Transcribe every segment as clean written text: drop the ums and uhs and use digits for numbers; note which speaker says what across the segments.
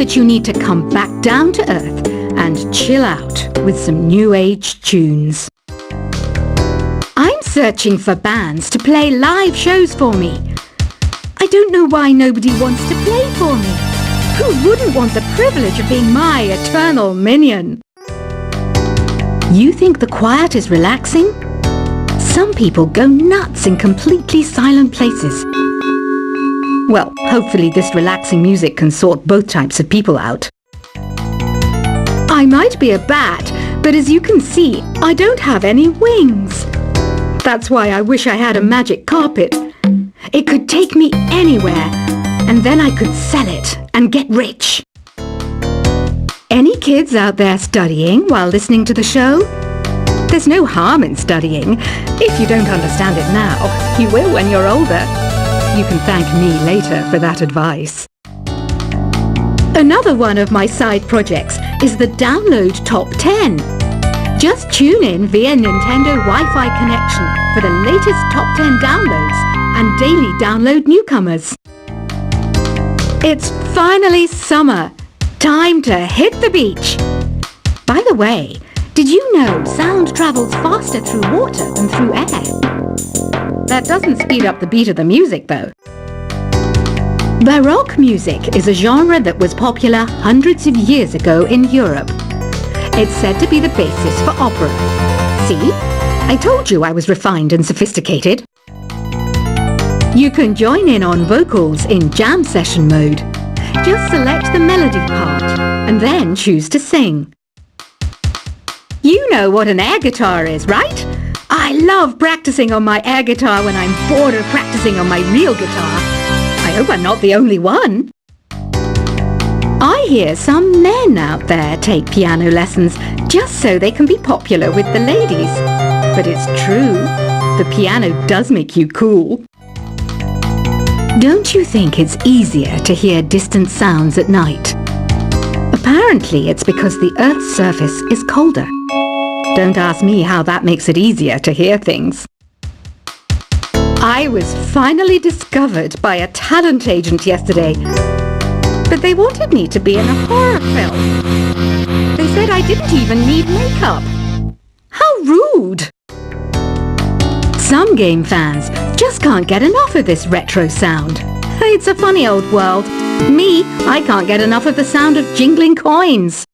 Speaker 1: that you need to come back down to earth and chill out with some new age tunes. I'm searching for bands to play live shows for me. I don't know why nobody wants to play for me. Who wouldn't want the privilege of being my eternal minion? You think the quiet is relaxing? Some people go nuts in completely silent places. Well, hopefully this relaxing music can sort both types of people out. I might be a bat, but as you can see, I don't have any wings. That's why I wish I had a magic carpet. It could take me anywhere, and then I could sell it and get rich. Any kids out there studying while listening to the show? There's no harm in studying. If you don't understand it now, you will when you're older. You can thank me later for that advice. Another one of my side projects is the Download Top 10. Just tune in via Nintendo Wi-Fi connection for the latest Top 10 downloads and daily download newcomers. It's finally summer. Time to hit the beach. By the way, did you know sound travels faster through water than through air? That doesn't speed up the beat of the music, though. Baroque music is a genre that was popular hundreds of years ago in Europe. It's said to be the basis for opera. See? I told you I was refined and sophisticated. You can join in on vocals in jam session mode. Just select the melody part and then choose to sing. You know what an air guitar is, right? I love practicing on my air guitar when I'm bored of practicing on my real guitar. I hope I'm not the only one. I hear some men out there take piano lessons just so they can be popular with the ladies. But it's true, the piano does make you cool. Don't you think it's easier to hear distant sounds at night? Apparently it's because the Earth's surface is colder. Don't ask me how that makes it easier to hear things. I was finally discovered by a talent agent yesterday, but they wanted me to be in a horror film. They said I didn't even need makeup. How rude! Some game fans just can't get enough of this retro sound. It's a funny old world. Me, I can't get enough of the sound of jingling coins.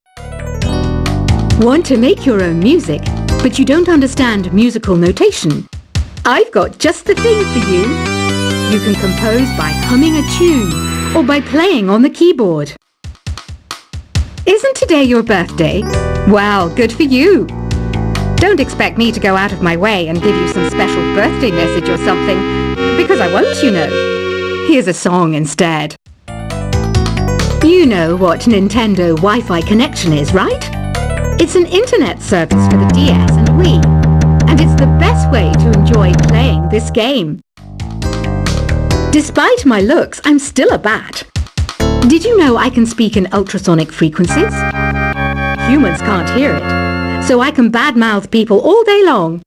Speaker 1: Want to make your own music, but you don't understand musical notation? I've got just the thing for you. You can compose by humming a tune or by playing on the keyboard. Isn't today your birthday? Well, good for you. Don't expect me to go out of my way and give you some special birthday message or something, because I won't, you know. Here's a song instead. You know what Nintendo Wi-Fi connection is, right? It's an internet service for the DS and Wii, and it's the best way to enjoy playing this game. Despite my looks, I'm still a bat. Did you know I can speak in ultrasonic frequencies? Humans can't hear it, so I can badmouth people all day long.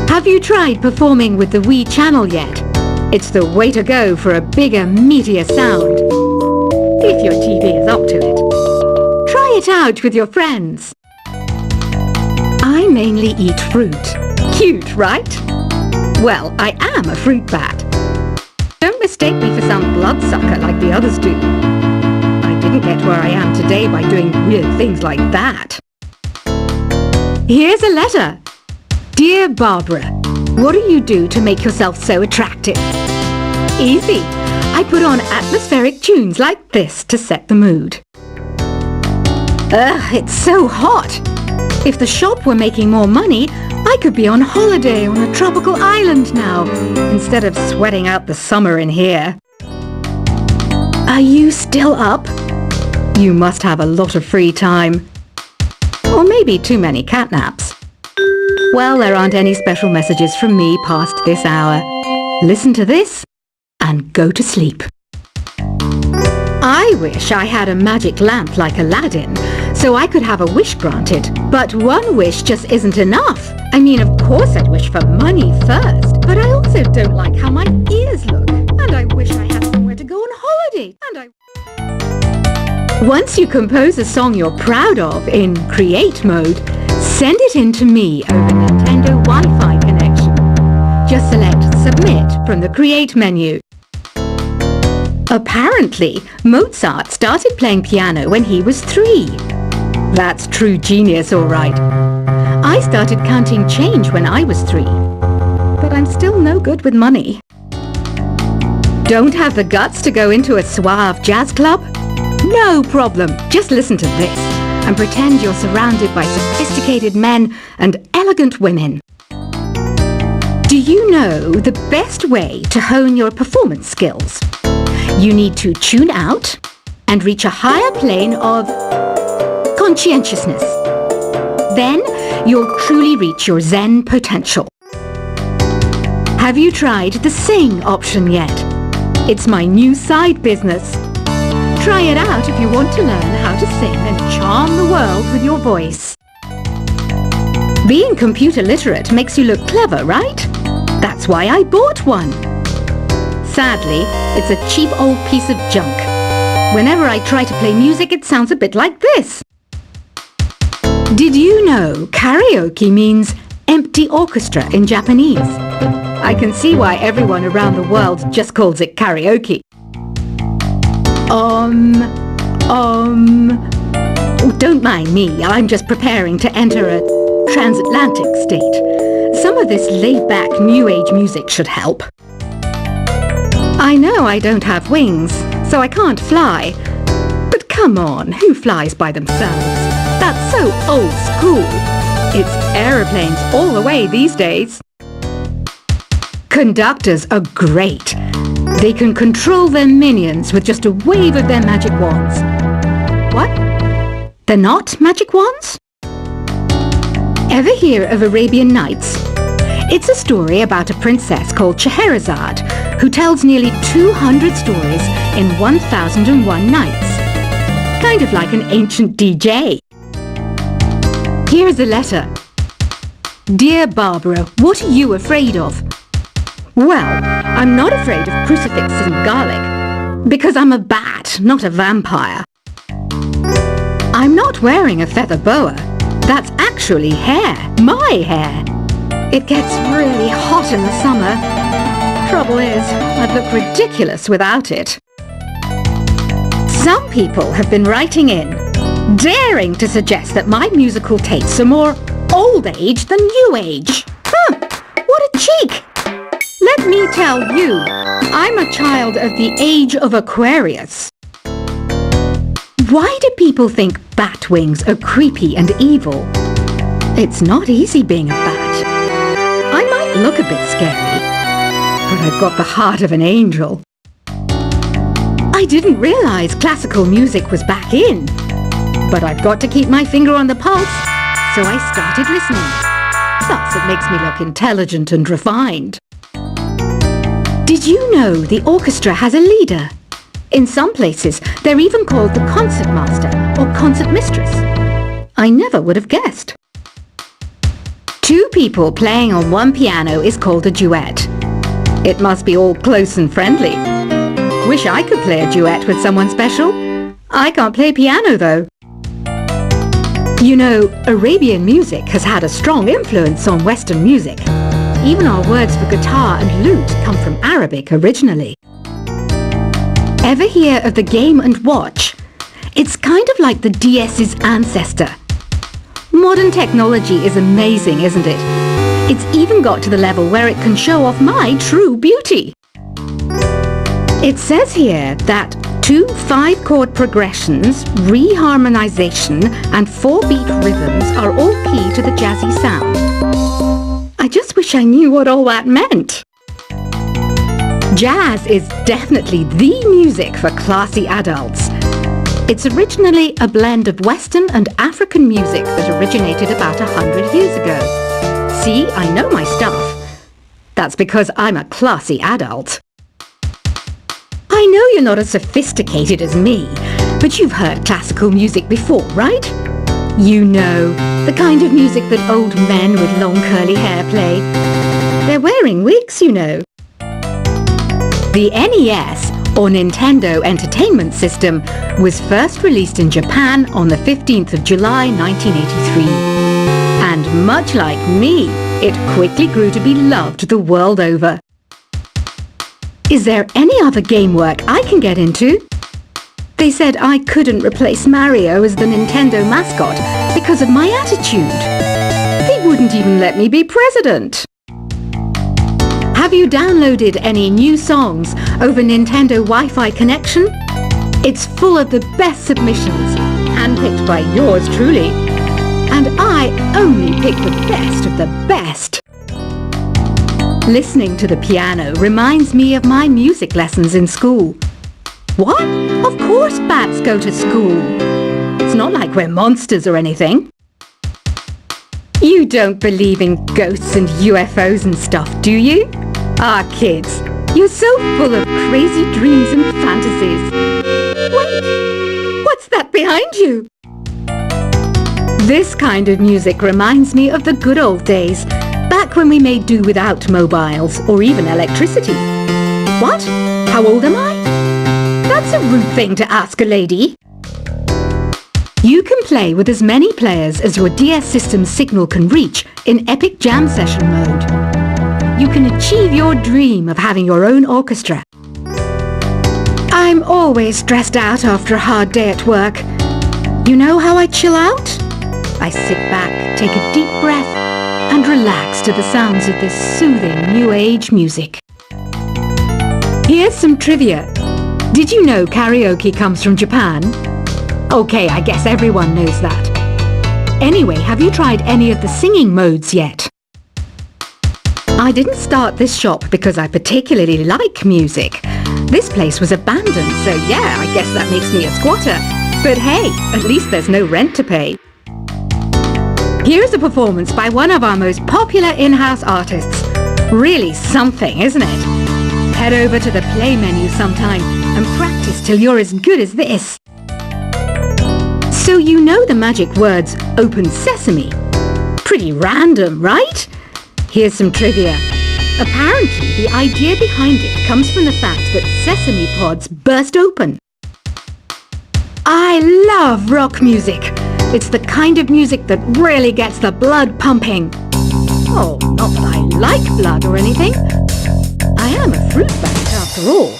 Speaker 1: Have you tried performing with the Wii channel yet? It's the way to go for a bigger, meatier sound. If your TV is up to it. Try it out with your friends. I mainly eat fruit. Cute, right? Well, I am a fruit bat. Don't mistake me for some bloodsucker like the others do. I didn't get where I am today by doing weird things like that. Here's a letter. Dear Barbara, what do you do to make yourself so attractive? Easy. I put on atmospheric tunes like this to set the mood. Ugh, it's so hot. If the shop were making more money, I could be on holiday on a tropical island now, instead of sweating out the summer in here. Are you still up? You must have a lot of free time. Or maybe too many catnaps. Well, there aren't any special messages from me past this hour. Listen to this and go to sleep. I wish I had a magic lamp like Aladdin, so I could have a wish granted. But one wish just isn't enough. I mean, of course I'd wish for money first, but I also don't like how my ears look. And I wish I had somewhere to go on holiday. And I... Once you compose a song you're proud of in Create mode, send it in to me over Nintendo Wi-Fi connection. Just select Submit from the Create menu. Apparently, Mozart started playing piano when he was 3. That's true genius, all right. I started counting change when I was 3, but I'm still no good with money. Don't have the guts to go into a suave jazz club? No problem. Just listen to this and pretend you're surrounded by sophisticated men and elegant women. Do you know the best way to hone your performance skills? You need to tune out and reach a higher plane of conscientiousness. Then you'll truly reach your Zen potential. Have you tried the Sing option yet? It's my new side business. Try it out if you want to learn how to sing and charm the world with your voice. Being computer literate makes you look clever, right? That's why I bought one. Sadly, it's a cheap old piece of junk. Whenever I try to play music, it sounds a bit like this. Did you know karaoke means empty orchestra in Japanese? I can see why everyone around the world just calls it karaoke. Don't mind me, I'm just preparing to enter a transatlantic state. Some of this laid-back New Age music should help. I know I don't have wings, so I can't fly. But come on, who flies by themselves? That's so old school. It's aeroplanes all the way these days. Conductors are great. They can control their minions with just a wave of their magic wands. What? They're not magic wands? Ever hear of Arabian Nights? It's a story about a princess called Scheherazade who tells nearly 200 stories in 1001 nights. Kind of like an ancient DJ. Here's a letter. Dear Barbara, what are you afraid of? Well, I'm not afraid of crucifixes and garlic, because I'm a bat, not a vampire. I'm not wearing a feather boa. That's actually hair, my hair. It gets really hot in the summer. Trouble is, I'd look ridiculous without it. Some people have been writing in, daring to suggest that my musical tastes are more old age than new age. What a cheek! Let me tell you, I'm a child of the age of Aquarius. Why do people think bat wings are creepy and evil? It's not easy being a bat. I might look a bit scary, but I've got the heart of an angel. I didn't realize classical music was back in, but I've got to keep my finger on the pulse, so I started listening. Plus, it makes me look intelligent and refined. Did you know the orchestra has a leader? In some places, they're even called the concertmaster or concertmistress. I never would have guessed. 2 people playing on one piano is called a duet. It must be all close and friendly. Wish I could play a duet with someone special. I can't play piano though. You know, Arabian music has had a strong influence on Western music. Even our words for guitar and lute come from Arabic originally. Ever hear of the Game & Watch? It's kind of like the DS's ancestor. Modern technology is amazing, isn't it? It's even got to the level where it can show off my true beauty. It says here that 2 5-chord progressions, reharmonization and 4-beat rhythms are all key to the jazzy sound. I just wish I knew what all that meant. Jazz is definitely the music for classy adults. It's originally a blend of Western and African music that originated about 100 years ago. See, I know my stuff. That's because I'm a classy adult. I know you're not as sophisticated as me, but you've heard classical music before, right? You know, the kind of music that old men with long curly hair play. They're wearing wigs, you know. The NES or Nintendo Entertainment System, was first released in Japan on the 15th of July 1983. And much like me, it quickly grew to be loved the world over. Is there any other game work I can get into? They said I couldn't replace Mario as the Nintendo mascot because of my attitude. They wouldn't even let me be president. Have you downloaded any new songs over Nintendo Wi-Fi connection? It's full of the best submissions, handpicked by yours truly. And I only pick the best of the best. Listening to the piano reminds me of my music lessons in school. What? Of course bats go to school. It's not like we're monsters or anything. You don't believe in ghosts and UFOs and stuff, do you? Ah, kids, you're so full of crazy dreams and fantasies. Wait, what's that behind you? This kind of music reminds me of the good old days, back when we made do without mobiles or even electricity. What? How old am I? That's a rude thing to ask a lady. You can play with as many players as your DS system's signal can reach in Epic Jam Session mode. You can achieve your dream of having your own orchestra. I'm always stressed out after a hard day at work. You know how I chill out? I sit back, take a deep breath, and relax to the sounds of this soothing new age music. Here's some trivia. Did you know karaoke comes from Japan? Okay, I guess everyone knows that. Anyway, have you tried any of the singing modes yet? I didn't start this shop because I particularly like music. This place was abandoned, so yeah, I guess that makes me a squatter. But hey, at least there's no rent to pay. Here's a performance by one of our most popular in-house artists. Really something, isn't it? Head over to the play menu sometime and practice till you're as good as this. So you know the magic words "Open Sesame"? Pretty random, right? Here's some trivia. Apparently, the idea behind it comes from the fact that sesame pods burst open. I love rock music. It's the kind of music that really gets the blood pumping. Oh, not that I like blood or anything. I am a fruit bat after all.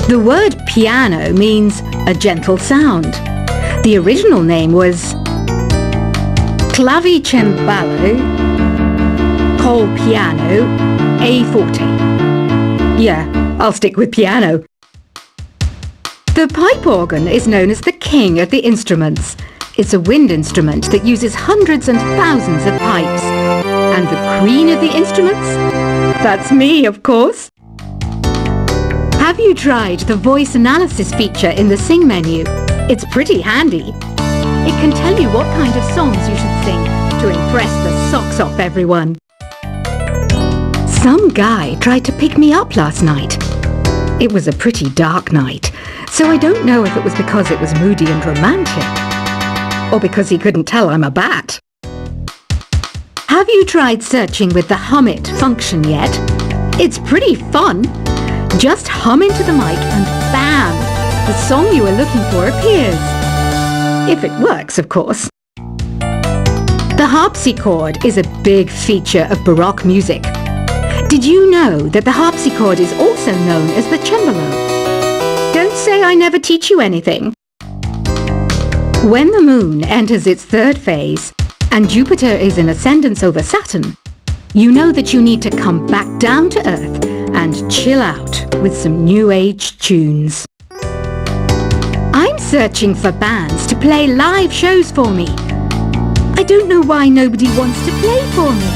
Speaker 1: The word piano means a gentle sound. The original name was clavicembalo col piano a forte. Yeah, I'll stick with piano. The pipe organ is known as the king of the instruments. It's a wind instrument that uses hundreds and thousands of pipes. And the queen of the instruments? That's me, of course. Have you tried the voice analysis feature in the Sing menu? It's pretty handy. It can tell you what kind of songs you should sing to impress the socks off everyone. Some guy tried to pick me up last night. It was a pretty dark night, so I don't know if it was because it was moody and romantic, or because he couldn't tell I'm a bat. Have you tried searching with the Hum It function yet? It's pretty fun. Just hum into the mic and bam! The song you are looking for appears. If it works, of course. The harpsichord is a big feature of Baroque music. Did you know that the harpsichord is also known as the cembalo? Don't say I never teach you anything. When the moon enters its third phase and Jupiter is in ascendance over Saturn, you know that you need to come back down to Earth and chill out with some new age tunes. I'm searching for bands to play live shows for me. I don't know why nobody wants to play for me.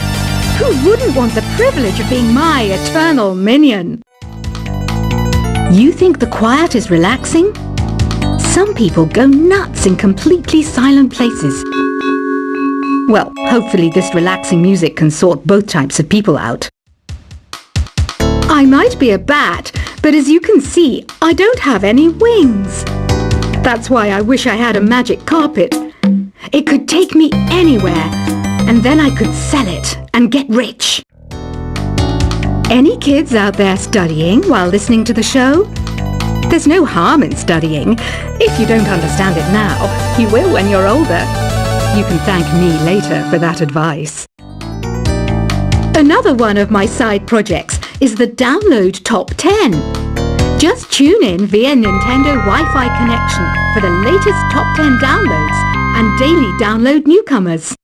Speaker 1: Who wouldn't want the privilege of being my eternal minion? You think the quiet is relaxing? Some people go nuts in completely silent places. Well, hopefully this relaxing music can sort both types of people out. I might be a bat, but as you can see, I don't have any wings. That's why I wish I had a magic carpet. It could take me anywhere, and then I could sell it and get rich. Any kids out there studying while listening to the show? There's no harm in studying. If you don't understand it now, you will when you're older. You can thank me later for that advice. Another one of my side projects is the Download Top 10. Just tune in via Nintendo Wi-Fi connection for the latest Top 10 downloads and daily download newcomers.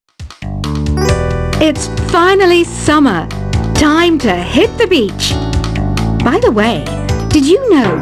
Speaker 1: It's finally summer. Time to hit the beach. By the way, did you know